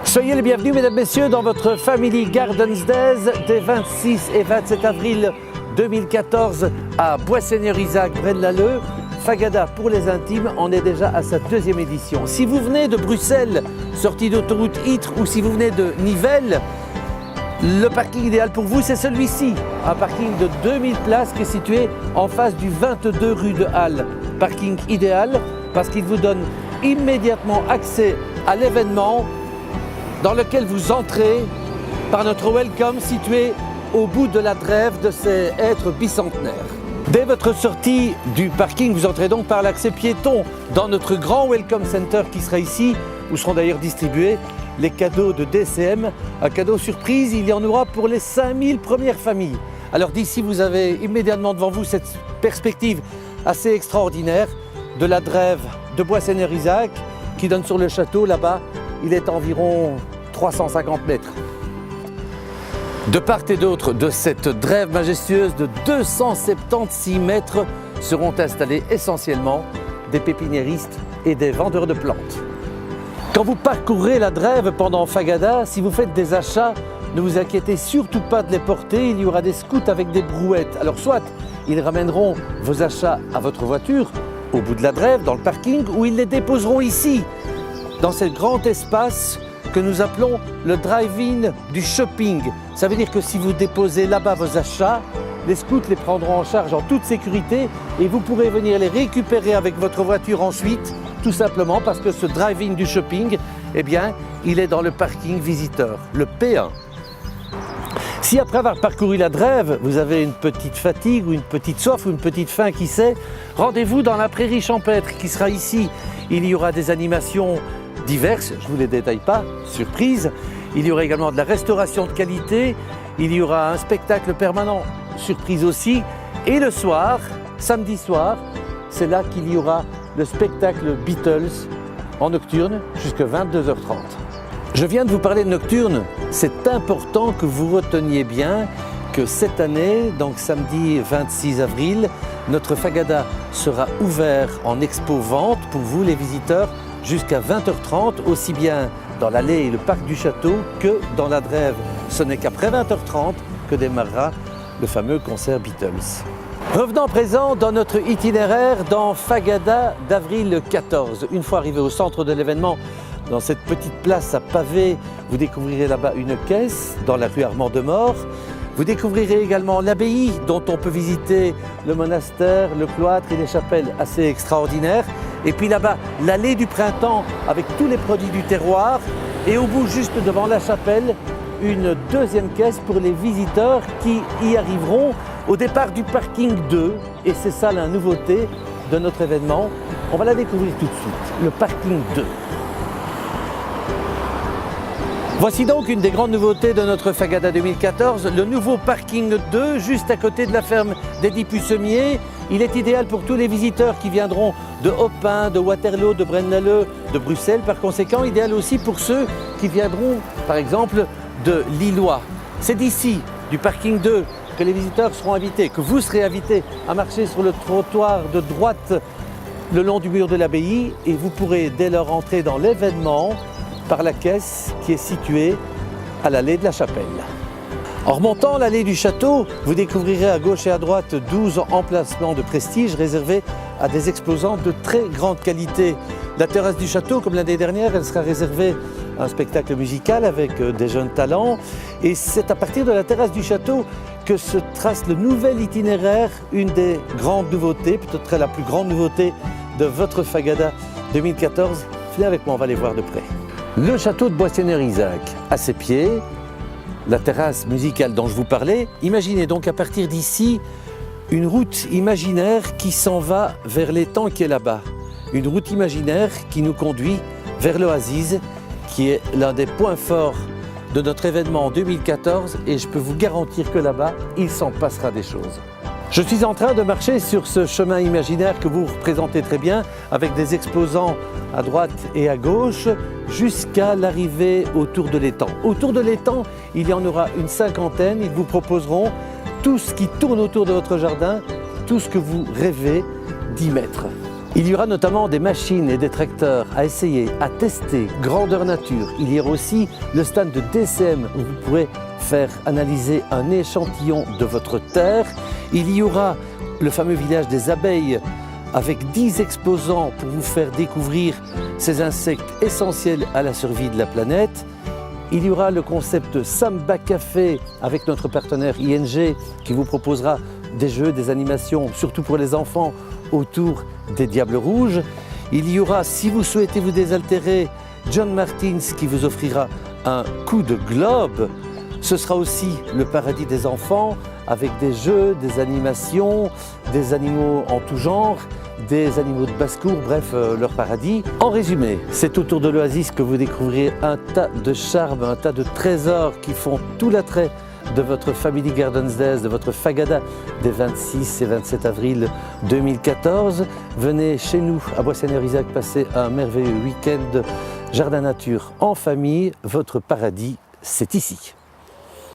Soyez les bienvenus, mesdames, messieurs, dans votre Family Gardens Days des 26 et 27 avril 2014 à Bois-Seigneur-Isaac, Braine-l'Alleud. Fagada pour les intimes en est déjà à sa deuxième édition. Si vous venez de Bruxelles, sortie d'autoroute Ytre, ou si vous venez de Nivelles, le parking idéal pour vous, c'est celui-ci. Un parking de 2000 places qui est situé en face du 22 rue de Halle. Parking idéal parce qu'il vous donne immédiatement accès à l'événement dans lequel vous entrez par notre welcome situé au bout de la drève de ces êtres bicentenaires. Dès votre sortie du parking, vous entrez donc par l'accès piéton dans notre grand welcome center qui sera ici, où seront d'ailleurs distribués les cadeaux de DCM. Un cadeau surprise, il y en aura pour les 5000 premières familles. Alors d'ici, vous avez immédiatement devant vous cette perspective assez extraordinaire de la drève de Bois-Seigneur-Isaac qui donne sur le château. Là-bas, il est environ 350 mètres. De part et d'autre de cette drève majestueuse de 276 mètres seront installés essentiellement des pépiniéristes et des vendeurs de plantes. Quand vous parcourrez la drève pendant Fagada, si vous faites des achats, ne vous inquiétez surtout pas de les porter, il y aura des scouts avec des brouettes. Alors soit ils ramèneront vos achats à votre voiture, au bout de la drève, dans le parking, ou ils les déposeront ici, dans ce grand espace que nous appelons le drive-in du shopping. Ça veut dire que si vous déposez là-bas vos achats, les scouts les prendront en charge en toute sécurité et vous pourrez venir les récupérer avec votre voiture ensuite, tout simplement parce que ce drive-in du shopping, eh bien, il est dans le parking visiteur, le P1. Si après avoir parcouru la drève, vous avez une petite fatigue ou une petite soif ou une petite faim, qui sait, rendez-vous dans la prairie champêtre qui sera ici. Il y aura des animations diverses, je ne vous les détaille pas, surprise. Il y aura également de la restauration de qualité, il y aura un spectacle permanent, surprise aussi. Et le soir, samedi soir, c'est là qu'il y aura le spectacle Beatles en nocturne jusqu'à 22h30. Je viens de vous parler de nocturne, c'est important que vous reteniez bien que cette année, donc samedi 26 avril, notre Fagada sera ouvert en expo-vente pour vous les visiteurs jusqu'à 20h30, aussi bien dans l'allée et le parc du château que dans la drève. Ce n'est qu'après 20h30 que démarrera le fameux concert Beatles. Revenons à présent dans notre itinéraire dans Fagada d'avril 14. Une fois arrivé au centre de l'événement, dans cette petite place à pavés, vous découvrirez là-bas une caisse dans la rue Armand de Mort. Vous découvrirez également l'abbaye dont on peut visiter le monastère, le cloître et les chapelles assez extraordinaires. Et puis là-bas, l'allée du printemps avec tous les produits du terroir. Et au bout, juste devant la chapelle, une deuxième caisse pour les visiteurs qui y arriveront au départ du parking 2. Et c'est ça la nouveauté de notre événement. On va la découvrir tout de suite, le parking 2. Voici donc une des grandes nouveautés de notre Fagada 2014, le nouveau parking 2, juste à côté de la ferme d'Eddy Pussemier. Il est idéal pour tous les visiteurs qui viendront de Opin, de Waterloo, de Braine-l'Alleud, de Bruxelles. Par conséquent, idéal aussi pour ceux qui viendront, par exemple, de Lillois. C'est d'ici, du parking 2, que les visiteurs seront invités, que vous serez invités à marcher sur le trottoir de droite le long du mur de l'abbaye et vous pourrez dès leur entrée dans l'événement par la caisse qui est située à l'allée de la Chapelle. En remontant l'allée du château, vous découvrirez à gauche et à droite 12 emplacements de prestige réservés à des exposants de très grande qualité. La terrasse du château, comme l'année dernière, elle sera réservée à un spectacle musical avec des jeunes talents. Et c'est à partir de la terrasse du château que se trace le nouvel itinéraire, une des grandes nouveautés, peut-être la plus grande nouveauté de votre Fagada 2014. Venez avec moi, on va les voir de près. Le château de Bois-Seigneur-Isaac, à ses pieds, la terrasse musicale dont je vous parlais. Imaginez donc à partir d'ici une route imaginaire qui s'en va vers l'étang qui est là-bas. Une route imaginaire qui nous conduit vers l'Oasis, qui est l'un des points forts de notre événement en 2014 et je peux vous garantir que là-bas, il s'en passera des choses. Je suis en train de marcher sur ce chemin imaginaire que vous représentez très bien avec des exposants à droite et à gauche jusqu'à l'arrivée autour de l'étang. Autour de l'étang, il y en aura une cinquantaine. Ils vous proposeront tout ce qui tourne autour de votre jardin, tout ce que vous rêvez d'y mettre. Il y aura notamment des machines et des tracteurs à essayer, à tester, grandeur nature. Il y aura aussi le stand de DCM où vous pourrez faire analyser un échantillon de votre terre. Il y aura le fameux village des abeilles avec 10 exposants pour vous faire découvrir ces insectes essentiels à la survie de la planète. Il y aura le concept Samba Café avec notre partenaire ING qui vous proposera des jeux, des animations, surtout pour les enfants, autour des Diables Rouges. Il y aura, si vous souhaitez vous désaltérer, John Martins qui vous offrira un coup de globe. Ce sera aussi le paradis des enfants avec des jeux, des animations, des animaux en tout genre, des animaux de basse-cour, bref, leur paradis. En résumé, c'est autour de l'Oasis que vous découvrirez un tas de charmes, un tas de trésors qui font tout l'attrait de votre Family Gardens Days, de votre Fagada des 26 et 27 avril 2014. Venez chez nous à Bois-Seigneur-Isaac passer un merveilleux week-end jardin nature en famille. Votre paradis, c'est ici.